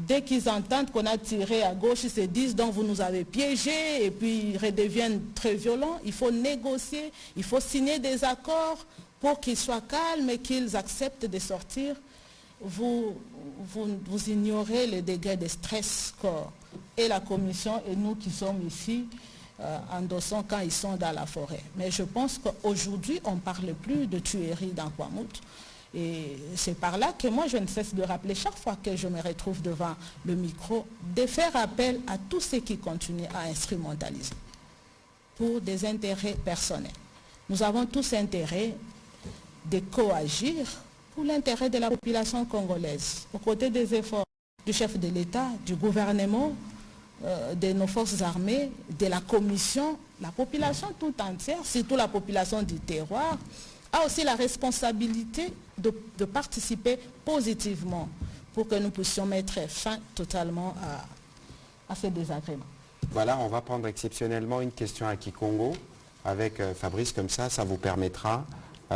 Dès qu'ils entendent qu'on a tiré à gauche, ils se disent donc vous nous avez piégés, et puis ils redeviennent très violents. Il faut négocier, il faut signer des accords pour qu'ils soient calmes et qu'ils acceptent de sortir. Vous ignorez le degré de stress et la commission et nous qui sommes ici endossons quand ils sont dans la forêt. Mais je pense qu'aujourd'hui, on ne parle plus de tuerie dans Kwamouth. Et c'est par là que moi, je ne cesse de rappeler chaque fois que je me retrouve devant le micro, de faire appel à tous ceux qui continuent à instrumentaliser pour des intérêts personnels. Nous avons tous intérêt de coagir pour l'intérêt de la population congolaise, aux côtés des efforts du chef de l'État, du gouvernement, de nos forces armées, de la commission. La population tout entière, surtout la population du terroir, a aussi la responsabilité de participer positivement pour que nous puissions mettre fin totalement à ces désagréments. Voilà, on va prendre exceptionnellement une question à Kikongo avec Fabrice, comme ça vous permettra... Il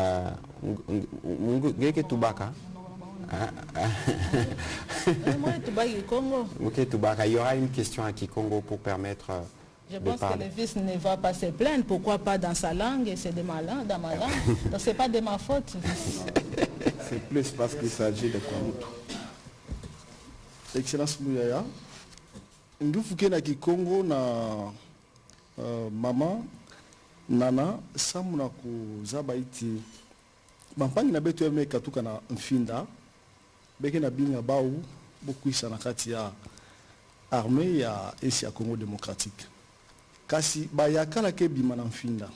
y aura une question à Kikongo pour permettre... Je pense que le vice ne va pas se plaindre, pourquoi pas dans sa langue, et c'est de ma langue, dans ma langue. Donc c'est pas de ma faute. C'est plus parce qu'il s'agit de Kwamouth. Excellence Mouyaya, ndufuke na Kikongo na mama Nana samuna kuzaba iti bampangi na beto eme katuka na mfinda beke na binga baou beaucoup na kati ya armée ya esi ya Congo démocratique kasi bayakala ke bima na mfinda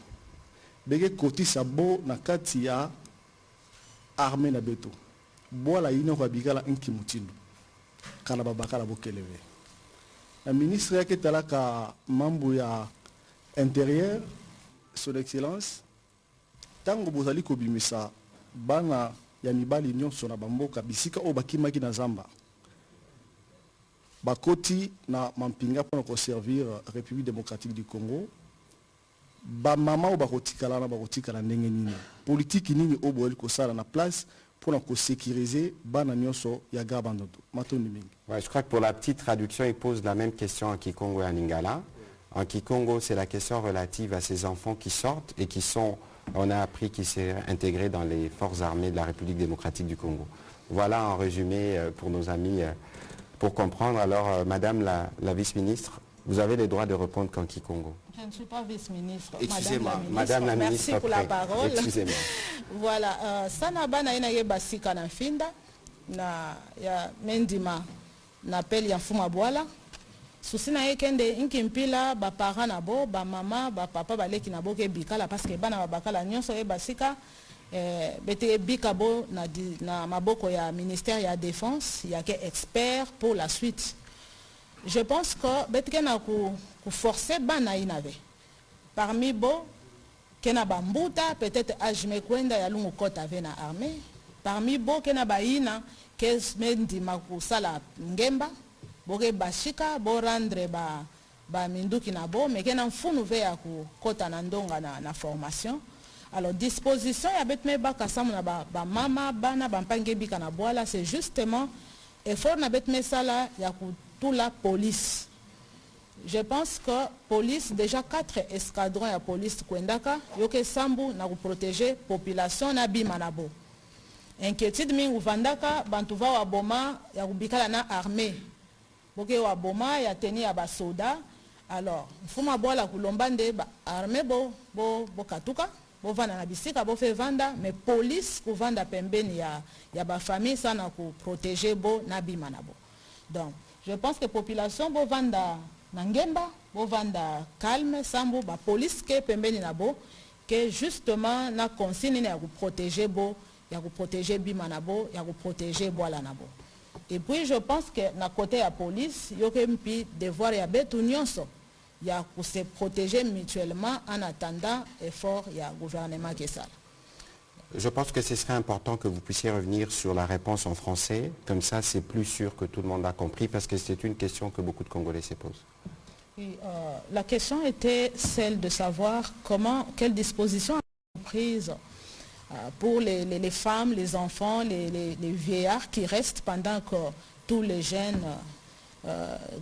beke kotisa bo na kati ya armée na beto bola ino kwa bikala inki mutindo kala babakala bokeleve na ministre yake talaka mambo ya intérieur son excellence tango bozali kobimisa bana ya mibali nyonso na bamboka bisika o bakimaki na zamba bakoti na mampinga pour servir République démocratique du Congo ba mama o bakotikala na bakotikala ndenge nini politique nini o boeli ko sala na place pour sécuriser bana nyonso ya gabandoto matoni mingi. Ouais, je crois que pour la petite traduction, il pose la même question en Kikongo et en Lingala. En Kikongo, c'est la question relative à ces enfants qui sortent et qui sont, on a appris qu'ils s'est intégrés dans les forces armées de la République démocratique du Congo. Voilà en résumé pour nos amis, pour comprendre. Alors, Madame la vice-ministre, vous avez le droit de répondre qu'en Kikongo. Je ne suis pas vice-ministre. Excusez-moi, Madame la ministre. Merci pour la parole. Excusez-moi. Voilà, Sanabana ina basika na finda na ya mendima na appel ya mfuma bwala. Susina yekende inkimpila ba parents na bo, ba mama, ba papa baleki na bo ke bikala parce que bana bakala nyonso e basika bete bikabo na maboko ya ministère ya défense, ya ke expert pour la suite. Je pense que betke na ku forcer bana inave. Parmi bo kena bambuta peut-être ajme kwenda ya lungu kota vena armée. Parmi bo kena baina ke mendi makusala ngemba boke bashika bo rendre ba minduki na bo mais kena mfunu ve ya ku kota na ndonga na formation. Alors disposition ya betme ba kasamu na ba mama bana bampange bika na boala c'est justement effort na betme sala ya ku la police. Je pense que police, déjà 4 escadrons de police Kwendaka, yoke sambu na protéger population na bimanabo. Inquiétude mingi uvandaka bantuva wa boma ya kubikala na armée. Boke wa boma ya teni ya basoda. Alors, fuma boala kulombande ba armée bo katuka, bo vanda na bisika bo fe vanda, mais police kuvanda pembeni ya ba famille sana ku protéger bo na bimanabo. Donc je pense que la population bo vanda nangemba, bo vanda calme, sambo ba police ke pembeni nabo que justement na consigne na ku protéger bo, ya ku protéger bima nabo, ya ku protéger boala nabo. Et puis je pense que na côté la police, yo ke mpi devoir ya betu nyonso ya ku se protéger mutuellement en attendant effort ya gouvernement qui ça. Je pense que ce serait important que vous puissiez revenir sur la réponse en français. Comme ça, c'est plus sûr que tout le monde a compris parce que c'est une question que beaucoup de Congolais se posent. Et, la question était celle de savoir quelles dispositions sont prises pour les femmes, les enfants, les vieillards qui restent pendant que tous les jeunes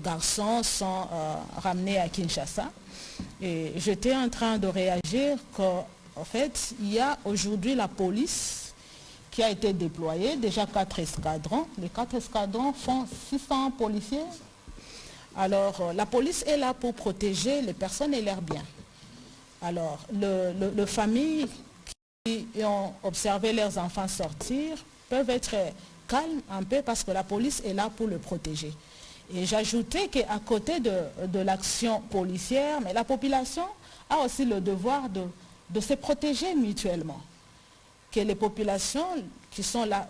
garçons sont ramenés à Kinshasa. Et j'étais en train de réagir que en fait, il y a aujourd'hui la police qui a été déployée, déjà 4 escadrons. Les 4 escadrons font 600 policiers. Alors, la police est là pour protéger les personnes et leurs biens. Alors, les familles qui ont observé leurs enfants sortir peuvent être calmes un peu parce que la police est là pour le protéger. Et j'ajoutais qu'à côté de l'action policière, mais la population a aussi le devoir de se protéger mutuellement. Que les populations qui sont là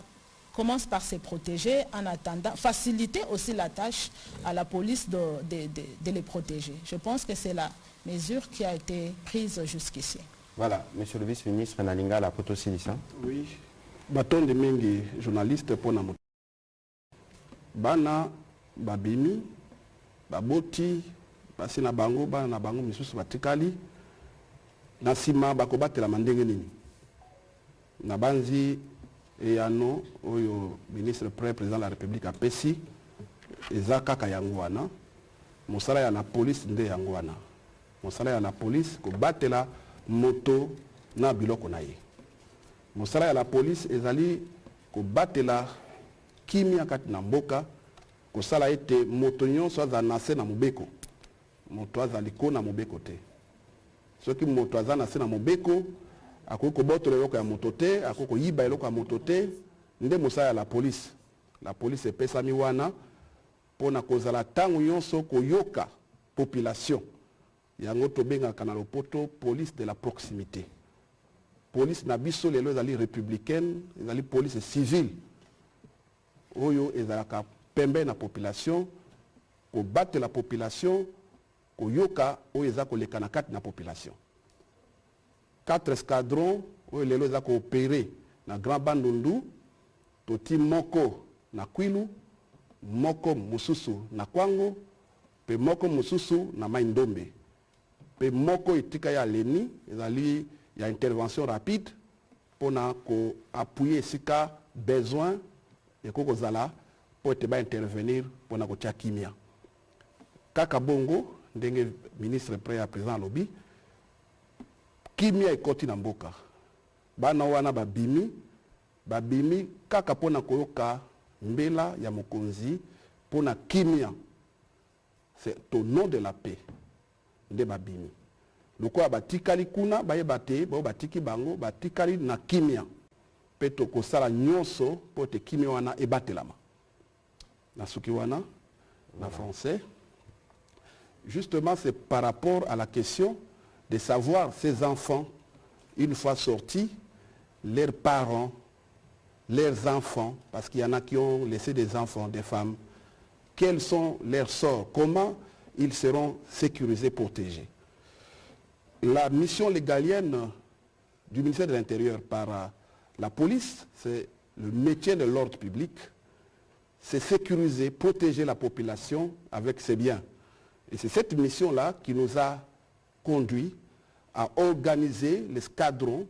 commencent par se protéger en attendant, faciliter aussi la tâche à la police de les protéger. Je pense que c'est la mesure qui a été prise jusqu'ici. Voilà, monsieur le vice-ministre Nalinga, la Potosilisa. Oui, bâton de mengi journaliste pour na bana babimi baboti basi na bango bana na bango misusu batikali na sima bakobatela mandenge nini na banzi eyano oyo ministre président de la République apesi eza kaka yango wana mosala ya na police nde yango wana mosala ya na police kobatela moto na biloko na ye mosala ya la police ezali kobatela kimia kati na mboka kosala ete moto nyonso aza na se na mobeko moto azali ko na mobeko te soki moto aza na se na mobeko akoko boto eloko ya moto te, akoko yiba eloko ya moto te, nde mosala ya la police. La police epesami wana pona kozala tango nyonso koyoka population. Yango tobengaka na lopoto police de la proximité. Police na biso lelo ezali républicaine, ezali police civile. Oyo ezalaka pembe na population, ko battre la population, ko yoka oyo eza koleka na kati na population. 4 escadrons oyo lelo eza ko opérer na Grand Bandundu, toti moko na Kwilu, moko mususu na Kwango, pe moko mususu na Mai Ndombe. Pe moko etika ya Leni, ezali ya intervention rapide pour appuyer sika besoin et koko zala pour te ba intervenir pour na kotia kimia. Kaka bongo ndenge ministre près à présent lobby kimia ekoti na mboka. Bana wana babimi kaka pona koyoka mbela ya mokonzi pona kimia. C'est au nom de la paix nde babimi. Loko batikali kuna bayebate bo batiki bango batikali na kimia peto kosala nyonso pote kimia wana ebatelama na suki wana na français. Justement, c'est par rapport à la question de savoir ces enfants une fois sortis, leurs parents, leurs enfants, parce qu'il y en a qui ont laissé des enfants, des femmes, quels sont leurs sorts, comment ils seront sécurisés, protégés. La mission légalienne du ministère de l'Intérieur par la police, c'est le maintien de l'ordre public, c'est sécuriser, protéger la population avec ses biens. Et c'est cette mission-là qui nous a conduit à organiser l'escadron,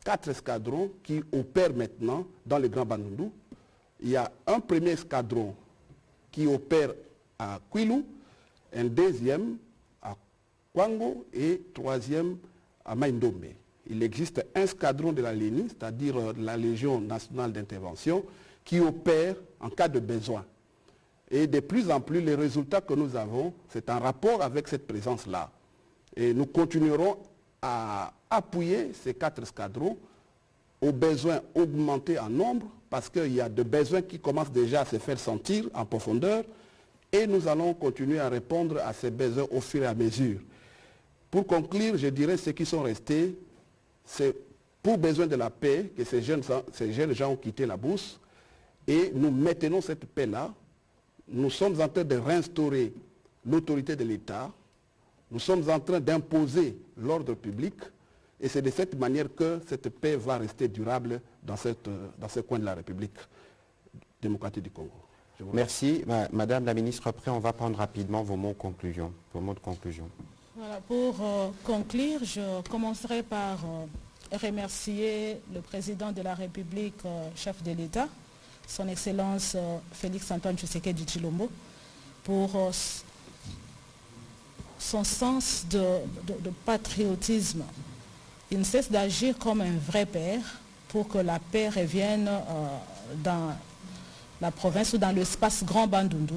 4 escadrons qui opèrent maintenant dans le Grand Bandundu. Il y a un premier escadron qui opère à Kwilu, un deuxième à Kwango et troisième à Mai Ndombe. Il existe un escadron de la LENI, c'est-à-dire la Légion nationale d'intervention, qui opère en cas de besoin. Et de plus en plus, les résultats que nous avons, c'est en rapport avec cette présence-là. Et nous continuerons à appuyer ces 4 escadrons aux besoins augmentés en nombre, parce qu'il y a des besoins qui commencent déjà à se faire sentir en profondeur, et nous allons continuer à répondre à ces besoins au fur et à mesure. Pour conclure, je dirais ceux qui sont restés, c'est pour besoin de la paix que ces jeunes gens ont quitté la bourse, et nous maintenons cette paix-là. Nous sommes en train de réinstaurer l'autorité de l'État, nous sommes en train d'imposer l'ordre public, et c'est de cette manière que cette paix va rester durable dans ce coin de la République démocratique du Congo. Merci. Madame la ministre, après on va prendre rapidement vos mots de conclusion. Voilà, pour conclure, je commencerai par remercier le président de la République, chef de l'État, son Excellence Félix Antoine Tshisekedi Tshilombo, pour son sens de patriotisme. Il ne cesse d'agir comme un vrai père pour que la paix revienne dans la province ou dans l'espace Grand Bandundu.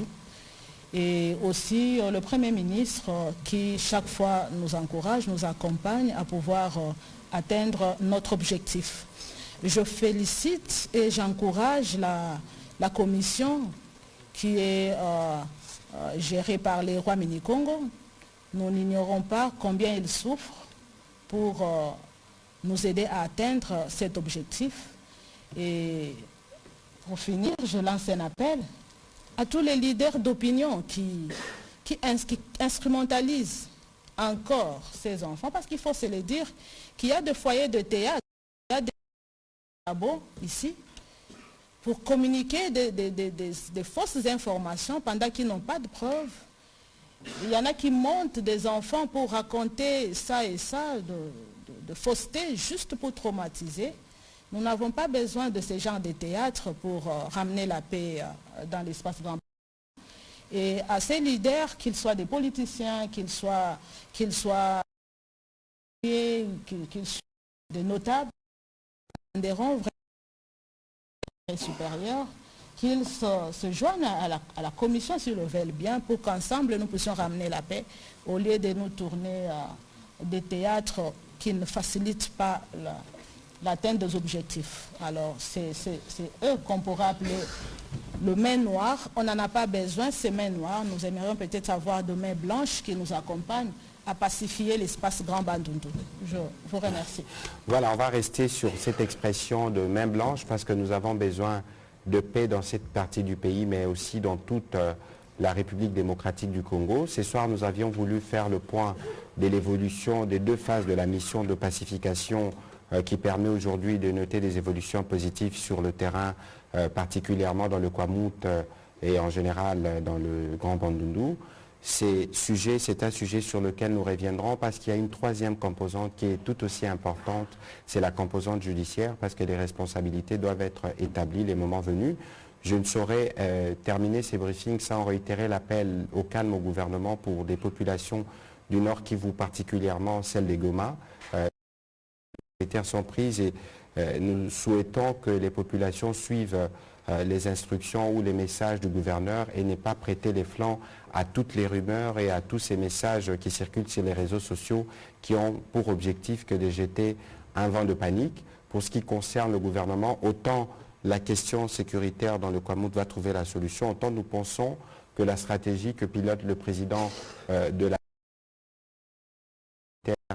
Et aussi le Premier ministre qui chaque fois nous encourage, nous accompagne à pouvoir atteindre notre objectif. Je félicite et j'encourage la commission qui est gérée par les rois Mini-Congo. Nous n'ignorons pas combien ils souffrent pour nous aider à atteindre cet objectif. Et pour finir, je lance un appel à tous les leaders d'opinion qui instrumentalisent encore ces enfants, parce qu'il faut se le dire qu'il y a des foyers de théâtre, il y a des labos ici, pour communiquer des fausses informations pendant qu'ils n'ont pas de preuves. Il y en a qui montent des enfants pour raconter ça et ça, de fausseté, juste pour traumatiser. Nous n'avons pas besoin de ce genre de théâtre pour ramener la paix dans l'espace grand. Et à ces leaders, qu'ils soient des politiciens, qu'ils soient des notables, des rangs vraiment supérieurs, qu'ils se joignent à la commission s'ils le veulent bien, pour qu'ensemble nous puissions ramener la paix, au lieu de nous tourner des théâtres qui ne facilitent pas l'atteinte des objectifs. Alors, c'est eux qu'on pourra appeler le main noir. On n'en a pas besoin, ces mains noires. Nous aimerions peut-être avoir de mains blanches qui nous accompagnent à pacifier l'espace Grand Bandundu. Je vous remercie. Voilà, on va rester sur cette expression de main blanche parce que nous avons besoin de paix dans cette partie du pays, mais aussi dans toute la République démocratique du Congo. Ce soir, nous avions voulu faire le point de l'évolution des 2 phases de la mission de pacification qui permet aujourd'hui de noter des évolutions positives sur le terrain, particulièrement dans le Kwamout et en général dans le Grand Bandundu. C'est un sujet sur lequel nous reviendrons parce qu'il y a une 3e composante qui est tout aussi importante, c'est la composante judiciaire parce que les responsabilités doivent être établies les moments venus. Je ne saurais terminer ces briefings sans réitérer l'appel au calme au gouvernement pour des populations du Nord Kivu, particulièrement celles des Goma. Les terres sont prises et nous souhaitons que les populations suivent les instructions ou les messages du gouverneur et n'aient pas prêté les flancs à toutes les rumeurs et à tous ces messages qui circulent sur les réseaux sociaux qui ont pour objectif que de jeter un vent de panique. Pour ce qui concerne le gouvernement, autant la question sécuritaire dans le Kwamout va trouver la solution, autant nous pensons que la stratégie que pilote le président de la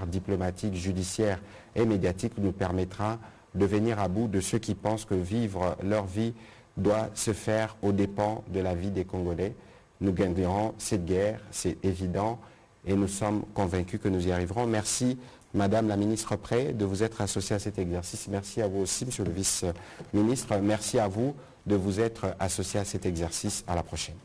diplomatique, judiciaire et médiatique nous permettra de venir à bout de ceux qui pensent que vivre leur vie doit se faire aux dépens de la vie des Congolais. Nous gagnerons cette guerre, c'est évident, et nous sommes convaincus que nous y arriverons. Merci, Madame la Ministre Pré, de vous être associée à cet exercice. Merci à vous aussi, Monsieur le Vice-ministre. Merci à vous de vous être associé à cet exercice. À la prochaine.